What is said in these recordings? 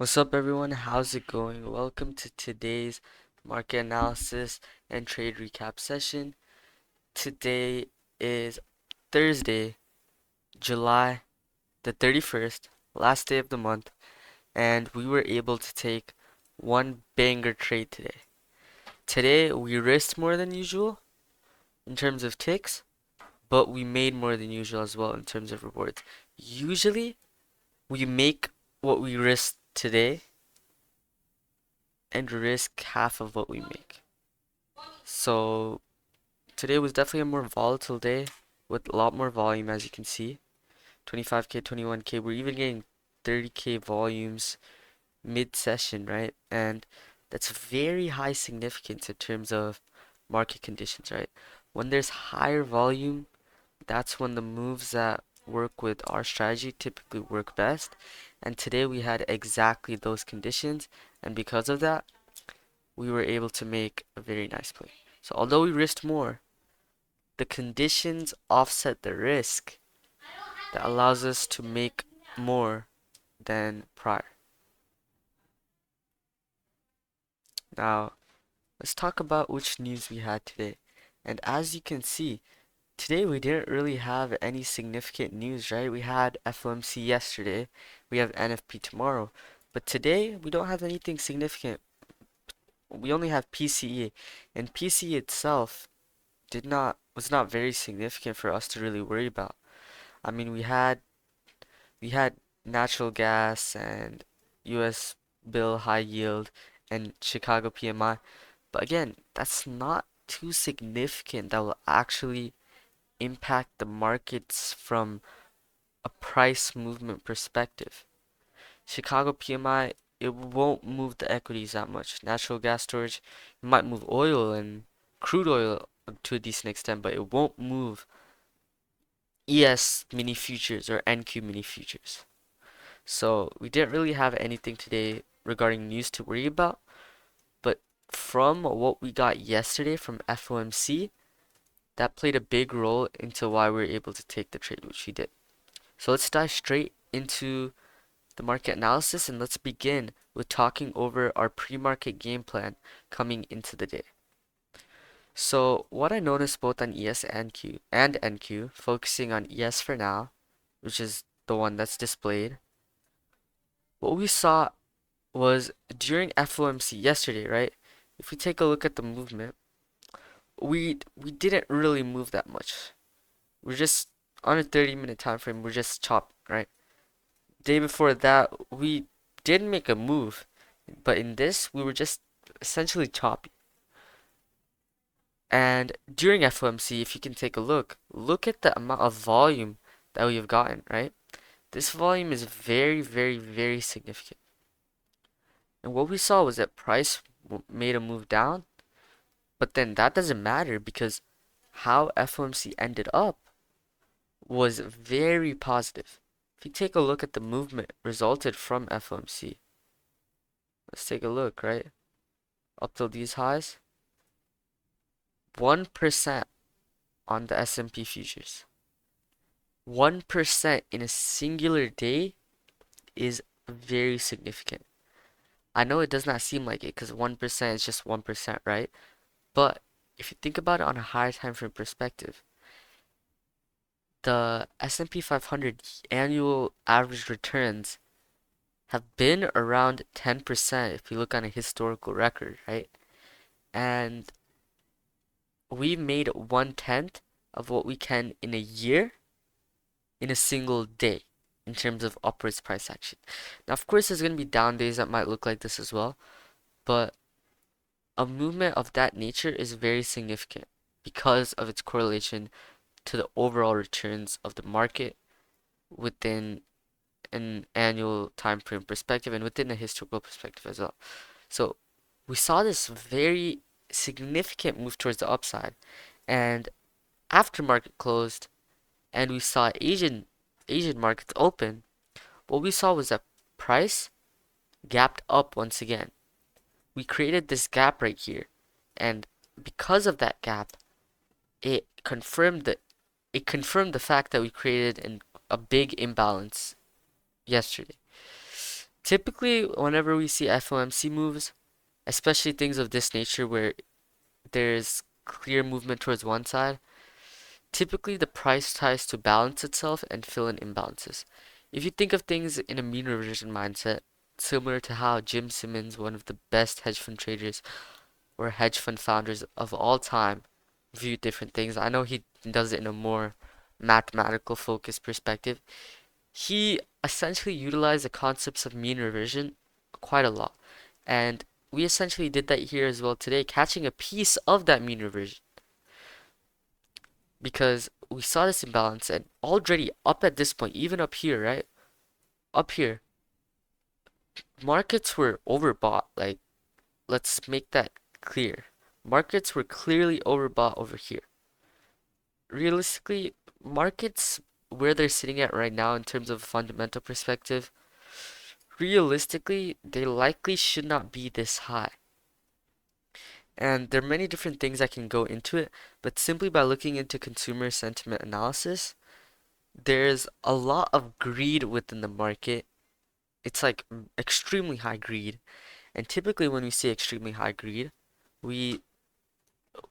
What's up, everyone? How's it going? Welcome to today's market analysis and trade recap session. Today is Thursday, July the 31st, last day of the month, and we were able to take one banger trade today. Today, we risked more than usual in terms of ticks, but we made more than usual as well in terms of rewards. Usually, we make what we risked today and risk half of what we make. So today was definitely a more volatile day with a lot more volume, as you can see. 25K, 21K, we're even getting 30K volumes mid-session, right? And that's very high significance in terms of market conditions, right? When there's higher volume, that's when the moves that work with our strategy typically work best. And today we had exactly those conditions, and because of that, we were able to make a very nice play. So although we risked more, the conditions offset the risk that allows us to make more than prior. Now, let's talk about which news we had today. And as you can see, today we didn't really have any significant news, right? We had FOMC yesterday, we have NFP tomorrow, but today we don't have anything significant. We only have PCE, and PCE itself was not very significant for us to really worry about. I mean, we had natural gas and US bill high yield and Chicago PMI. But again, that's not too significant that will actually impact the markets from a price movement perspective. Chicago PMI, it won't move the equities that much. Natural gas storage might move oil and crude oil to a decent extent, but it won't move ES mini futures or NQ mini futures. So we didn't really have anything today regarding news to worry about, but from what we got yesterday from FOMC, that played a big role into why we were able to take the trade, which we did. So let's dive straight into the market analysis and let's begin with talking over our pre-market game plan coming into the day. So what I noticed both on ES and NQ, focusing on ES for now, which is the one that's displayed, what we saw was during FOMC yesterday, right? If we take a look at the movement, we didn't really move that much. We're just on a 30-minute time frame, we're just chopped, right? Day before that, we did make a move, but in this, we were just essentially choppy. And during FOMC, if you can take a look at the amount of volume that we have gotten, right? This volume is very, very, very significant. And what we saw was that price made a move down, but then that doesn't matter because how FOMC ended up was very positive. If you take a look at the movement resulted from FOMC, let's take a look, right? Up till these highs, 1% on the S&P futures. 1% in a singular day is very significant. I know it does not seem like it because 1% is just 1%, right? But if you think about it on a higher time frame perspective, the S&P 500 annual average returns have been around 10% if you look on a historical record, right? And we made 1/10 of what we can in a year in a single day in terms of upwards price action. Now, of course, there's going to be down days that might look like this as well, but a movement of that nature is very significant because of its correlation to the overall returns of the market within an annual time frame perspective and within a historical perspective as well. So we saw this very significant move towards the upside, and after market closed and we saw Asian markets open, what we saw was that price gapped up once again. We created this gap right here, and because of that gap, it confirmed the fact that we created a big imbalance yesterday. Typically, whenever we see FOMC moves, especially things of this nature where there's clear movement towards one side, typically the price tries to balance itself and fill in imbalances. If you think of things in a mean reversion mindset, similar to how Jim Simmons, one of the best hedge fund traders or hedge fund founders of all time, viewed different things. I know he does it in a more mathematical focused perspective. He essentially utilized the concepts of mean reversion quite a lot. And we essentially did that here as well today, catching a piece of that mean reversion because we saw this imbalance and already up at this point, even up here, right? Up here, markets were overbought. Like, let's make that clear. Markets were clearly overbought over here. Realistically, markets where they're sitting at right now in terms of fundamental perspective, realistically, they likely should not be this high. And there are many different things that can go into it, but simply by looking into consumer sentiment analysis, there's a lot of greed within the market. It's like extremely high greed. And typically when we see extremely high greed, we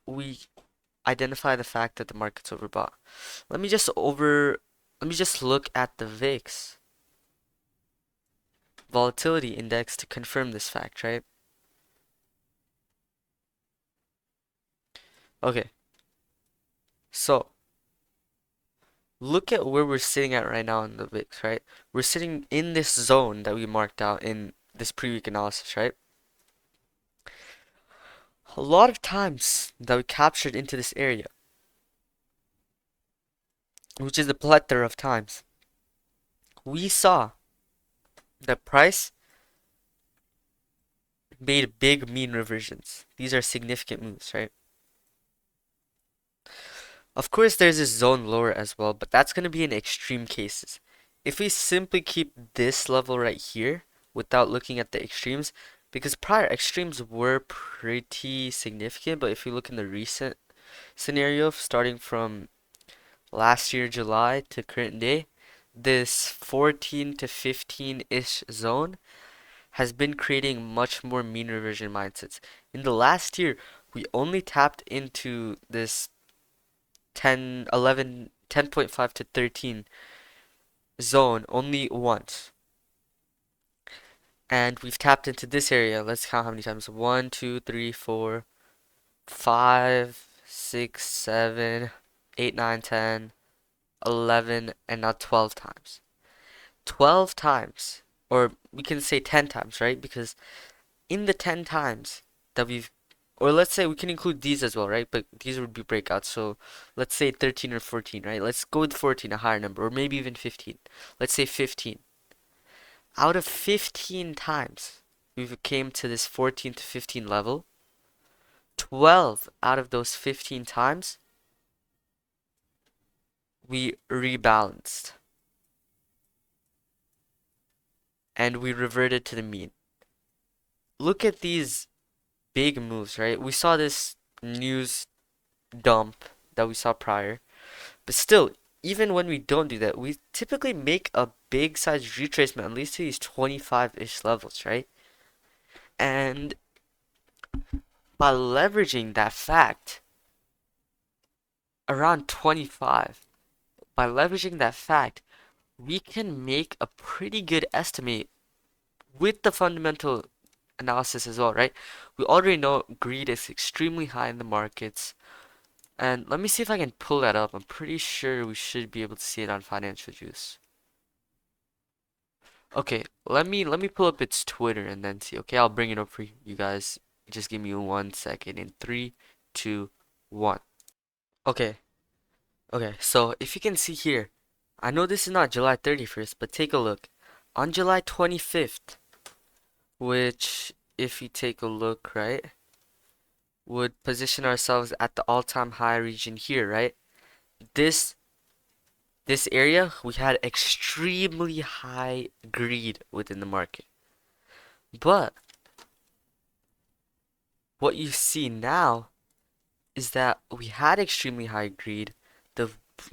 we identify the fact that the market's overbought. Let me just let me just look at the VIX volatility index to confirm this fact, right? Okay. So, look at where we're sitting at right now in the VIX, right? We're sitting in this zone that we marked out in this pre-week analysis, right? A lot of times that we captured into this area, which is a plethora of times, we saw the price made big mean reversions. These are significant moves, right? Of course, there's this zone lower as well, but that's going to be in extreme cases. If we simply keep this level right here without looking at the extremes, because prior extremes were pretty significant, but if you look in the recent scenario, starting from last year, July to current day, this 14 to 15-ish zone has been creating much more mean reversion mindsets. In the last year, we only tapped into this 10, 11, 10.5 to 13 zone only once. And we've tapped into this area. Let's count how many times. 1, 2, 3, 4, 5, 6, 7, 8, 9, 10, 11, and now 12 times. 12 times. Or we can say 10 times, right? Because in the 10 times that we've, or let's say we can include these as well, right? But these would be breakouts. So let's say 13 or 14, right? Let's go with 14, a higher number, or maybe even 15. Let's say 15. Out of 15 times we've came to this 14 to 15 level, 12 out of those 15 times we rebalanced and we reverted to the mean. Look at these big moves, right? We saw this news dump that we saw prior. But still, even when we don't do that, we typically make a big size retracement at least to these 25-ish levels, right? And by leveraging that fact around 25, by leveraging that fact, we can make a pretty good estimate with the fundamental analysis as well, right? We already know greed is extremely high in the markets. And let me see if I can pull that up. I'm pretty sure we should be able to see it on Financial Juice. Okay, let me pull up its Twitter and then see. Okay, I'll bring it up for you guys. Just give me 1 second. In 3, 2, 1. Okay, okay. So if you can see here, I know this is not July 31st, but take a look. On July 25th, which if you take a look, right, would position ourselves at the all-time high region here, right? This this area, we had extremely high greed within the market. But what you see now is that we had extremely high greed. The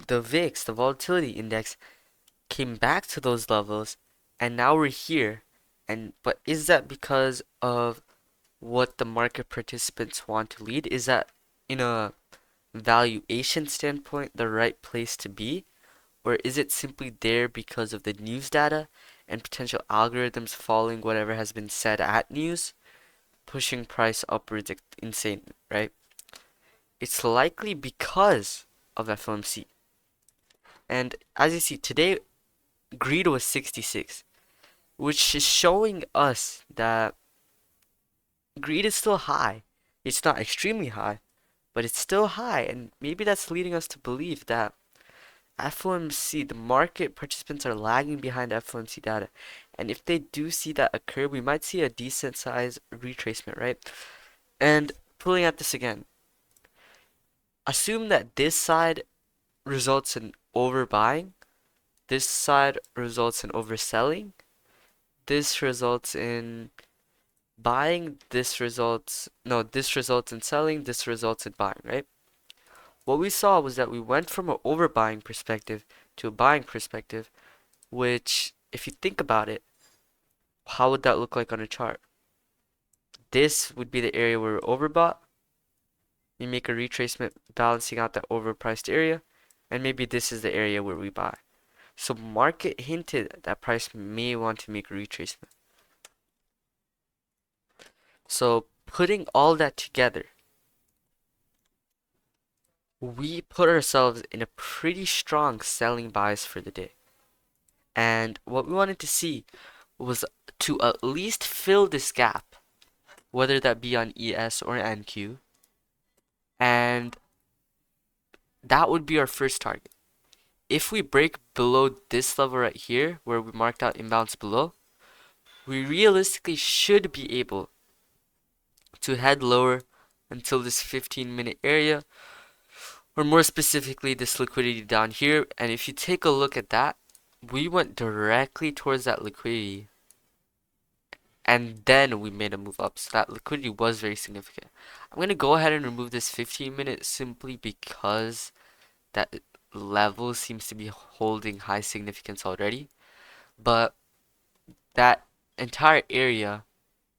the VIX, the volatility index, came back to those levels, and now we're here. And but is that because of what the market participants want to lead? Is that in a valuation standpoint the right place to be? Or is it simply there because of the news data and potential algorithms following whatever has been said at news, pushing price upwards insanely, right? It's likely because of FOMC. And as you see, today greed was 66, which is showing us that greed is still high. It's not extremely high, but it's still high, and maybe that's leading us to believe that FOMC, the market participants are lagging behind FOMC data. And if they do see that occur, we might see a decent size retracement, right? And pulling at this again, assume that this side results in overbuying, this side results in overselling, this results in buying, this results in selling, this results in buying, right? What we saw was that we went from an overbuying perspective to a buying perspective, which, if you think about it, how would that look like on a chart? This would be the area where we're overbought. We make a retracement balancing out that overpriced area, and maybe this is the area where we buy. So market hinted that price may want to make a retracement. So putting all that together, we put ourselves in a pretty strong selling bias for the day. And what we wanted to see was to at least fill this gap, whether that be on ES or NQ, and that would be our first target. If we break below this level right here, where we marked out imbalance below, we realistically should be able to head lower until this 15-minute area, or more specifically this liquidity down here. And if you take a look at that, we went directly towards that liquidity, and then we made a move up. So that liquidity was very significant. I'm going to go ahead and remove this 15-minute simply because that level seems to be holding high significance already. But that entire area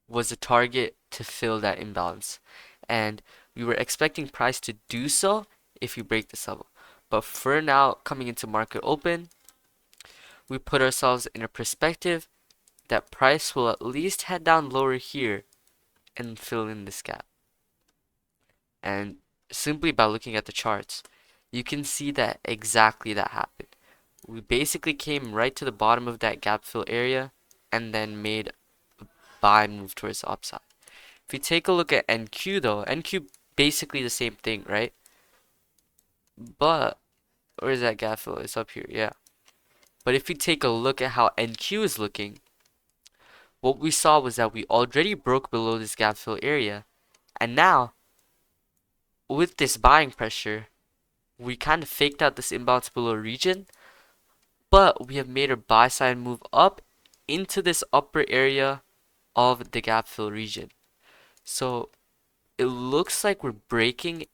was a target to fill that imbalance. And we were expecting price to do so if we break this level. But for now, coming into market open, we put ourselves in a perspective that price will at least head down lower here and fill in this gap. And simply by looking at the charts, you can see that exactly that happened. We basically came right to the bottom of that gap fill area and then made a buy move towards the upside. If you take a look at NQ though, NQ basically the same thing, right? But where is that gap fill? It's up here, yeah. But if you take a look at how NQ is looking, what we saw was that we already broke below this gap fill area, and now with this buying pressure, we kind of faked out this imbalance below region, but we have made a buy side move up into this upper area of the gap fill region. So it looks like we're breaking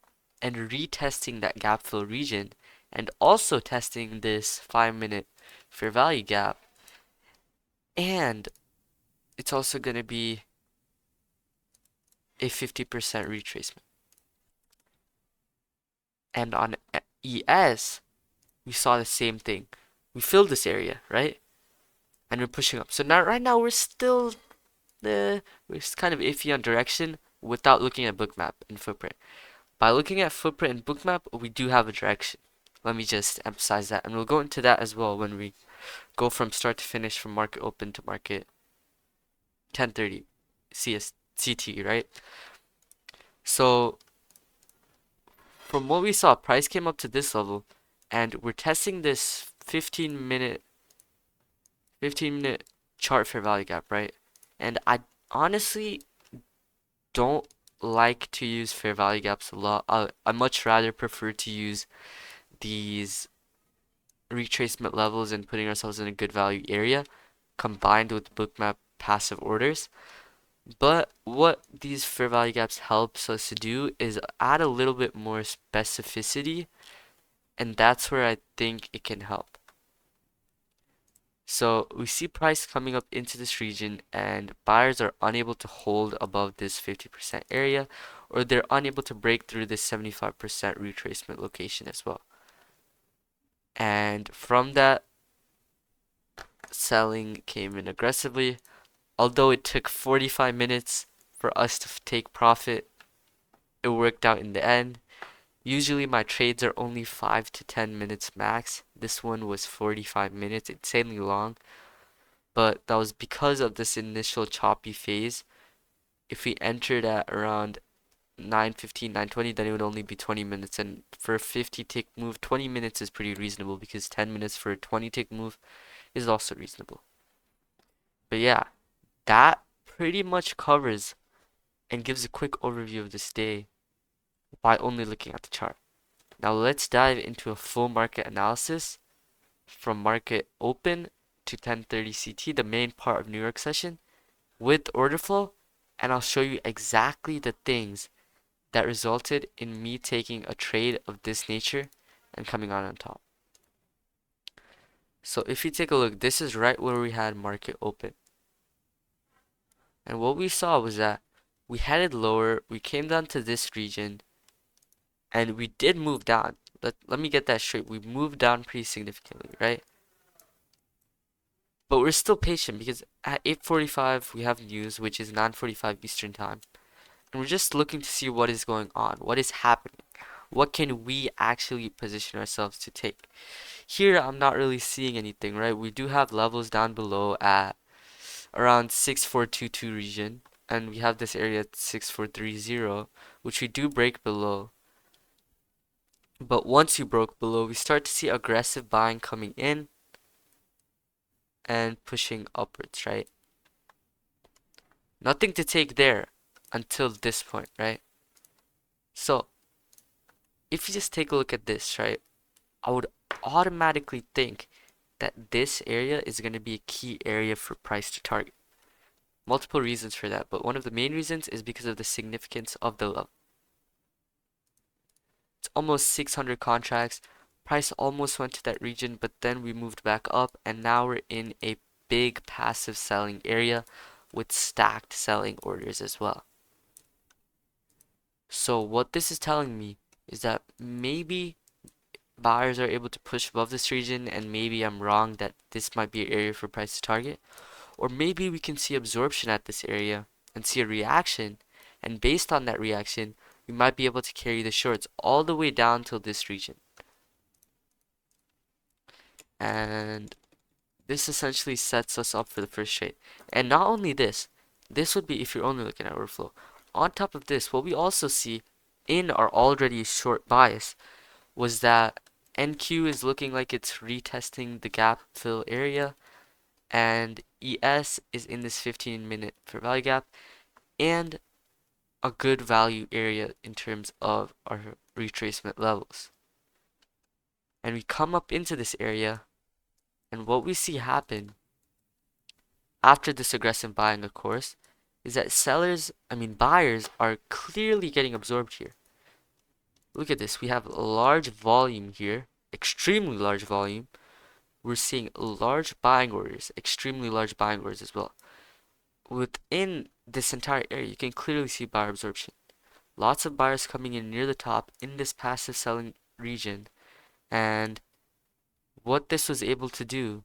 and retesting that gap fill region and also testing this 5-minute fair value gap. And it's also going to be a 50% retracement. And on ES, we saw the same thing. We filled this area, right? And we're pushing up. So now, right now, we're still we're kind of iffy on direction without looking at Bookmap and footprint. By looking at footprint and Bookmap, we do have a direction. Let me just emphasize that, and we'll go into that as well when we go from start to finish from market open to market 10:30 CT, right? So from what we saw, price came up to this level, and we're testing this 15-minute chart fair value gap, right? And I honestly don't like to use fair value gaps a lot. I much rather prefer to use these retracement levels and putting ourselves in a good value area combined with Bookmap passive orders. But what these fair value gaps helps us to do is add a little bit more specificity, and that's where I think it can help. So we see price coming up into this region and buyers are unable to hold above this 50% area, or they're unable to break through this 75% retracement location as well. And from that, selling came in aggressively. Although it took 45 minutes for us to take profit, it worked out in the end. Usually my trades are only 5 to 10 minutes max. This one was 45 minutes, insanely long. But that was because of this initial choppy phase. If we entered at around 9:15, 9:20, then it would only be 20 minutes. And for a 50 tick move, 20 minutes is pretty reasonable because 10 minutes for a 20 tick move is also reasonable. But yeah, that pretty much covers and gives a quick overview of this day by only looking at the chart. Now let's dive into a full market analysis from market open to 10:30 CT, the main part of New York session, with order flow, and I'll show you exactly the things that resulted in me taking a trade of this nature and coming out on top. So if you take a look, this is right where we had market open. And what we saw was that we headed lower, we came down to this region, and we did move down. Let me get that straight. We moved down pretty significantly, right? But we're still patient because at 8:45 we have news, which is 9:45 Eastern time. And we're just looking to see what is going on, what is happening. What can we actually position ourselves to take? Here, I'm not really seeing anything, right? We do have levels down below at around 6422 region, and we have this area at 6430, which we do break below. But once you broke below, we start to see aggressive buying coming in and pushing upwards, right? Nothing to take there until this point, right? So, if you just take a look at this, right, I would automatically think that this area is going to be a key area for price to target. Multiple reasons for that, but one of the main reasons is because of the significance of the level. It's almost 600 contracts. Price almost went to that region, but then we moved back up, and now we're in a big passive selling area with stacked selling orders as well. So what this is telling me is that maybe buyers are able to push above this region, and maybe I'm wrong that this might be an area for price to target. Or maybe we can see absorption at this area and see a reaction, and based on that reaction, we might be able to carry the shorts all the way down till this region. And this essentially sets us up for the first trade. And not only this, this would be if you're only looking at order flow. On top of this, what we also see in our already short bias was that NQ is looking like it's retesting the gap fill area, and ES is in this 15-minute fair value gap, and a good value area in terms of our retracement levels. And we come up into this area, and what we see happen after this aggressive buying, of course, is that buyers are clearly getting absorbed here. Look at this. We have large volume here, extremely large volume. We're seeing large buying orders, extremely large buying orders as well. Within this entire area, you can clearly see buyer absorption. Lots of buyers coming in near the top in this passive selling region, and what this was able to do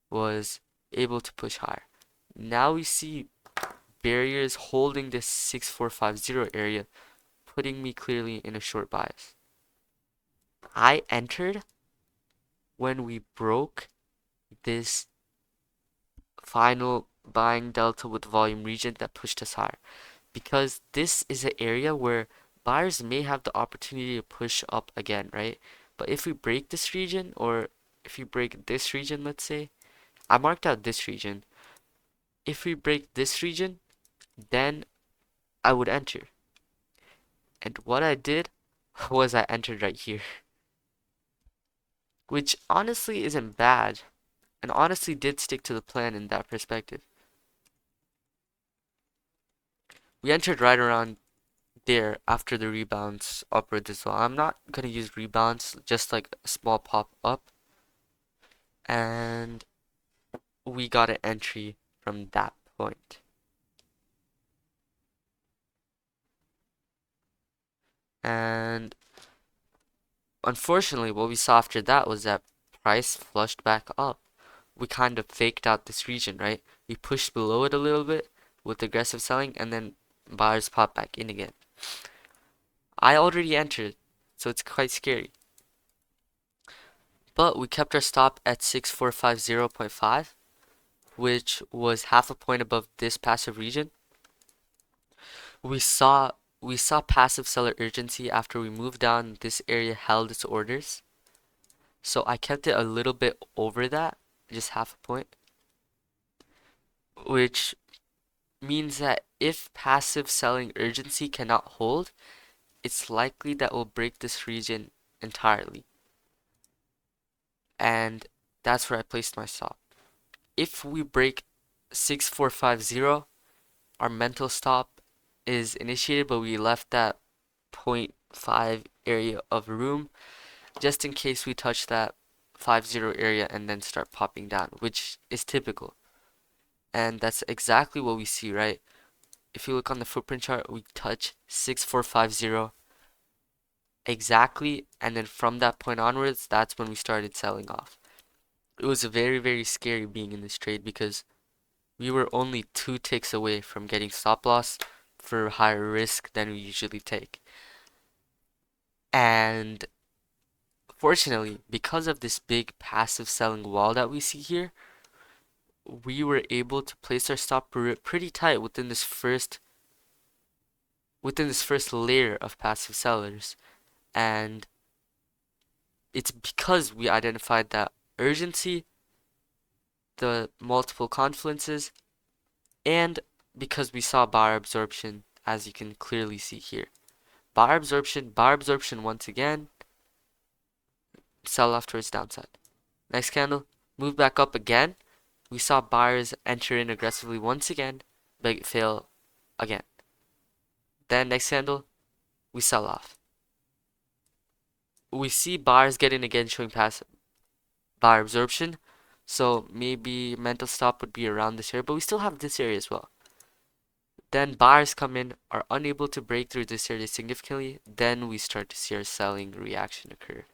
was able to push higher. Now we see barriers holding this 6450 area, putting me clearly in a short bias. I entered when we broke this final buying delta with volume region that pushed us higher, because this is an area where buyers may have the opportunity to push up again, right? But if we break this region, or if you break this region, let's say, I marked out this region. If we break this region, then I would enter. And what I did was I entered right here, which honestly isn't bad, and honestly did stick to the plan in that perspective. We entered right around there after the rebalance upwards as well. I'm not gonna use rebalance, just like a small pop up. And we got an entry from that point. And unfortunately, what we saw after that was that price flushed back up. We kind of faked out this region, right? We pushed below it a little bit with aggressive selling, and then buyers pop back in again. I already entered, so it's quite scary. But we kept our stop at 6450.5, which was half a point above this passive region. We saw we saw passive seller urgency after we moved down. This area held its orders. So I kept it a little bit over that, just half a point, which means that if passive selling urgency cannot hold, it's likely that we'll break this region entirely. And that's where I placed my stop. If we break 6450, our mental stop is initiated, but we left that 0.5 area of room just in case we touch that 50 area and then start popping down, which is typical. And that's exactly what we see, right? If you look on the footprint chart, we touch 6450 exactly, and then from that point onwards, that's when we started selling off. It was very, very scary being in this trade because we were only 2 ticks away from getting stop loss for higher risk than we usually take. And fortunately, because of this big passive selling wall that we see here, we were able to place our stop pretty tight within this first layer of passive sellers. And it's because we identified that urgency, the multiple confluences, and because we saw bar absorption, as you can clearly see here. Bar absorption once again, sell off towards downside. Next candle, move back up again. We saw buyers enter in aggressively once again, but fail again. Then next candle, we sell off. We see buyers get in again showing passive bar absorption. So maybe mental stop would be around this area, but we still have this area as well. Then buyers come in, are unable to break through this area significantly. Then we start to see our selling reaction occur.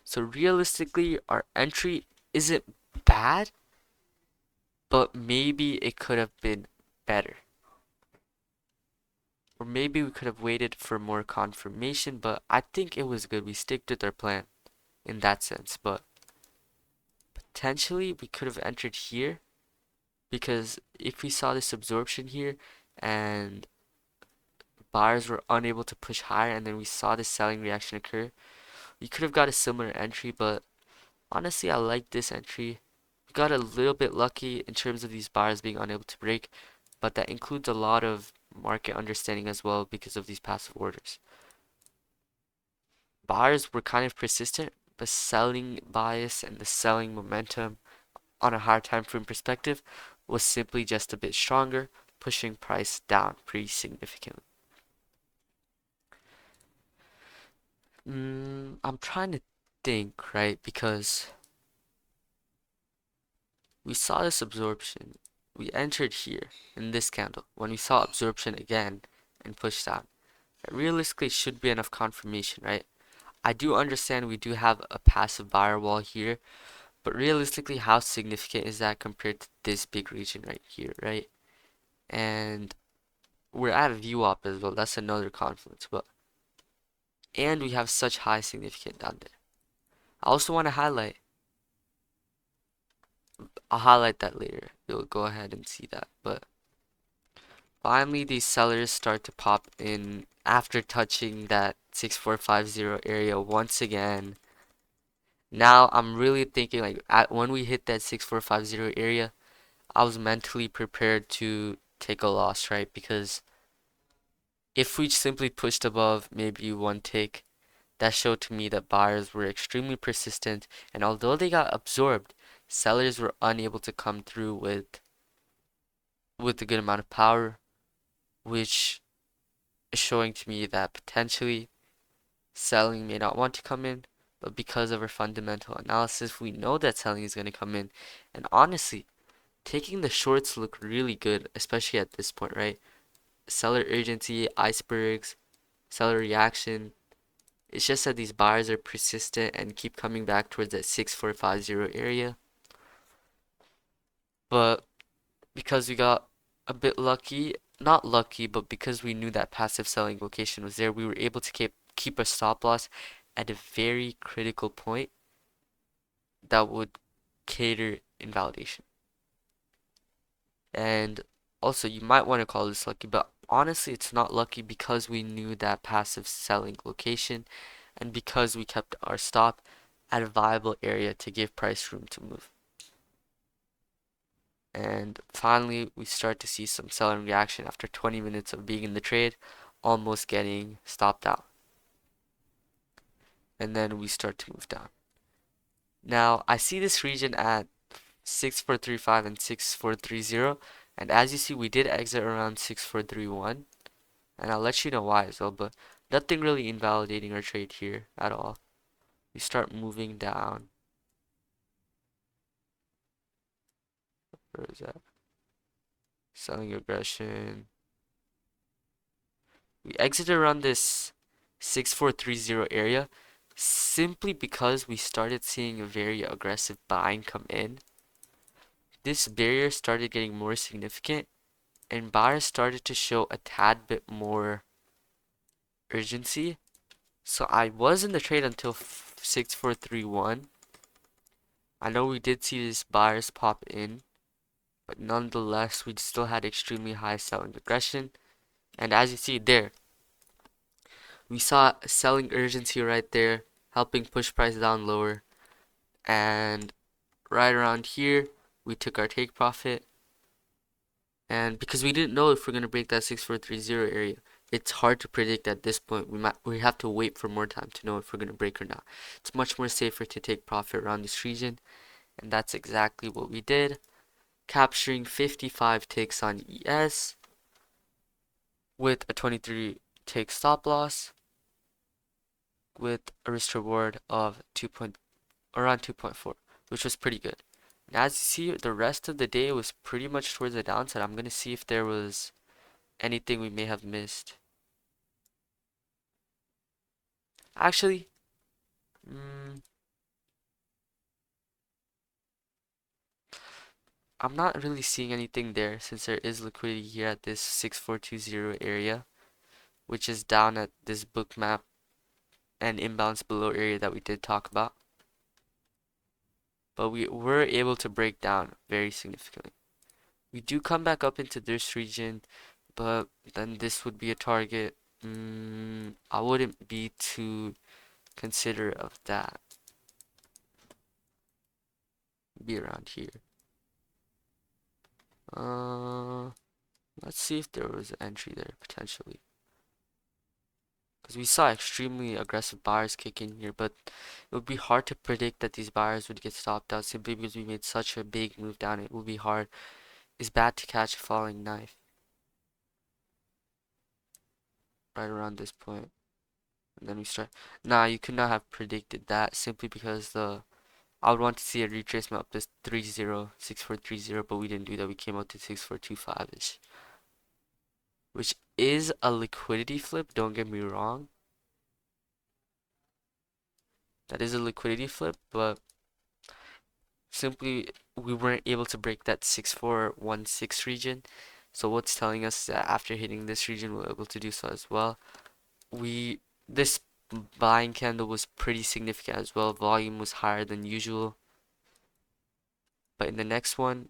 So realistically, our entry isn't bad, but maybe it could have been better. Or maybe we could have waited for more confirmation, but I think it was good. We stick with our plan in that sense, but potentially we could have entered here because if we saw this absorption here and buyers were unable to push higher and then we saw this selling reaction occur, we could have got a similar entry, but honestly, I like this entry. We got a little bit lucky in terms of these buyers being unable to break, but that includes a lot of market understanding as well because of these passive orders. Buyers were kind of persistent, but selling bias and the selling momentum on a higher time frame perspective was simply just a bit stronger, pushing price down pretty significantly. I'm trying to think, right? Because we saw this absorption. We entered here in this candle when we saw absorption again and pushed down. Realistically, should be enough confirmation, right? I do understand we do have a passive buyer wall here, but realistically, how significant is that compared to this big region right here, right? And we're at VWAP as well. That's another confluence, but and we have such high significance down there. I also want to highlight. I'll highlight that later. You'll go ahead and see that, but finally, these sellers start to pop in after touching that 6450 area once again. Now I'm really thinking like when we hit that 6450 area, I was mentally prepared to take a loss, right? Because if we simply pushed above maybe 1 tick, that showed to me that buyers were extremely persistent, and although they got absorbed, sellers were unable to come through with a good amount of power, which is showing to me that potentially selling may not want to come in, but because of our fundamental analysis, we know that selling is going to come in. And honestly, taking the shorts look really good, especially at this point, right? Seller urgency, icebergs, seller reaction. It's just that these buyers are persistent and keep coming back towards that 6450 area. But because we got a bit lucky, not lucky, but because we knew that passive selling location was there, we were able to keep a stop loss at a very critical point that would cater invalidation. And also, you might want to call this lucky, but honestly, it's not lucky because we knew that passive selling location and because we kept our stop at a viable area to give price room to move. And finally, we start to see some selling reaction after 20 minutes of being in the trade, almost getting stopped out. And then we start to move down. Now, I see this region at 6435 and 6430, and as you see, we did exit around 6431, and I'll let you know why as well, but nothing really invalidating our trade here at all. We start moving down. Where is that? Selling aggression. We exited around this 6430 area simply because we started seeing a very aggressive buying come in. This barrier started getting more significant and buyers started to show a tad bit more urgency. So I was in the trade until 6431. I know we did see these buyers pop in, but nonetheless, we still had extremely high selling aggression. And as you see there, we saw selling urgency right there, helping push price down lower. And right around here, we took our take profit. And because we didn't know if we're gonna break that 6430 area, it's hard to predict at this point. We have to wait for more time to know if we're gonna break or not. It's much more safer to take profit around this region, and that's exactly what we did, capturing 55 ticks on ES with a 23 tick stop loss with a risk reward of around 2.4, which was pretty good. And as you see, the rest of the day was pretty much towards the downside. I'm gonna see if there was anything we may have missed. Actually, I'm not really seeing anything there since there is liquidity here at this 6420 area, which is down at this Bookmap and imbalance below area that we did talk about. But we were able to break down very significantly. We do come back up into this region, but then this would be a target. I wouldn't be too considerate of that. Be around here. Let's see if there was an entry there potentially. Because we saw extremely aggressive buyers kick in here, but it would be hard to predict that these buyers would get stopped out simply because we made such a big move down. It would be hard. It's bad to catch a falling knife right around this point. And then we start. Nah, you could not have predicted that simply because I would want to see a retracement up this 6430, but we didn't do that. We came out to 6425-ish, which is a liquidity flip, don't get me wrong. That is a liquidity flip, but simply we weren't able to break that 6416 region. So what's telling us that after hitting this region, we're able to do so as well. This buying candle was pretty significant as well. Volume was higher than usual. But in the next one,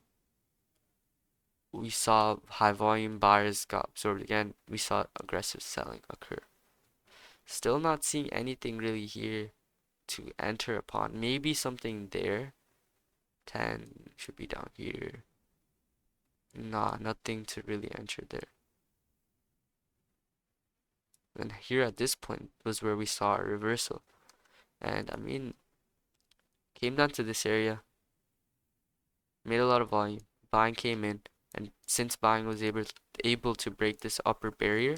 we saw high volume buyers got absorbed again. We saw aggressive selling occur. Still not seeing anything really here to enter upon. Maybe something there. 10 should be down here. Nah, nothing to really enter there. And here at this point was where we saw a reversal. And I mean, came down to this area, made a lot of volume. Buying came in, and since buying was able to break this upper barrier,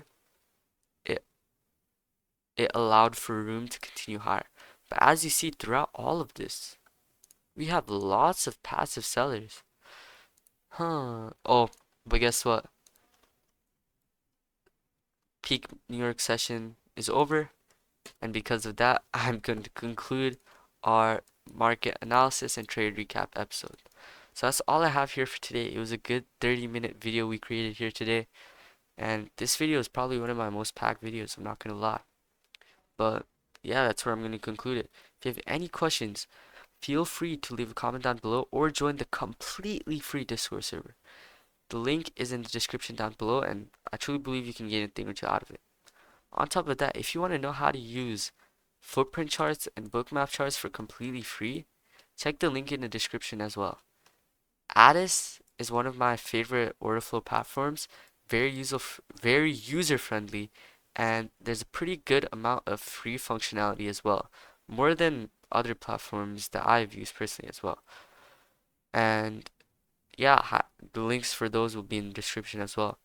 it it allowed for room to continue higher. But as you see throughout all of this, we have lots of passive sellers. Huh. Oh, but guess what? Peak New York session is over, and because of that, I'm going to conclude our market analysis and trade recap episode. So that's all I have here for today. It was a good 30-minute video we created here today, and this video is probably one of my most packed videos, I'm not gonna lie. But yeah, that's where I'm gonna conclude it. If you have any questions, feel free to leave a comment down below or join the completely free Discord server. The link is in the description down below, and I truly believe you can get a thing or two out of it. On top of that, if you want to know how to use footprint charts and bookmap charts for completely free, check the link in the description as well. Addis is one of my favorite order flow platforms, very user friendly, and there's a pretty good amount of free functionality as well, more than other platforms that I've used personally as well. And yeah, the links for those will be in the description as well.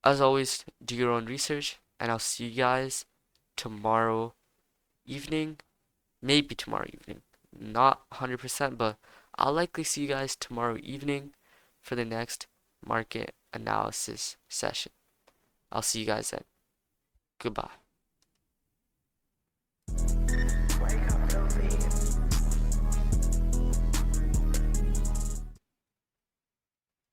As always, do your own research, and I'll see you guys tomorrow evening, maybe tomorrow evening. Not 100%, but I'll likely see you guys tomorrow evening for the next market analysis session. I'll see you guys then. Goodbye.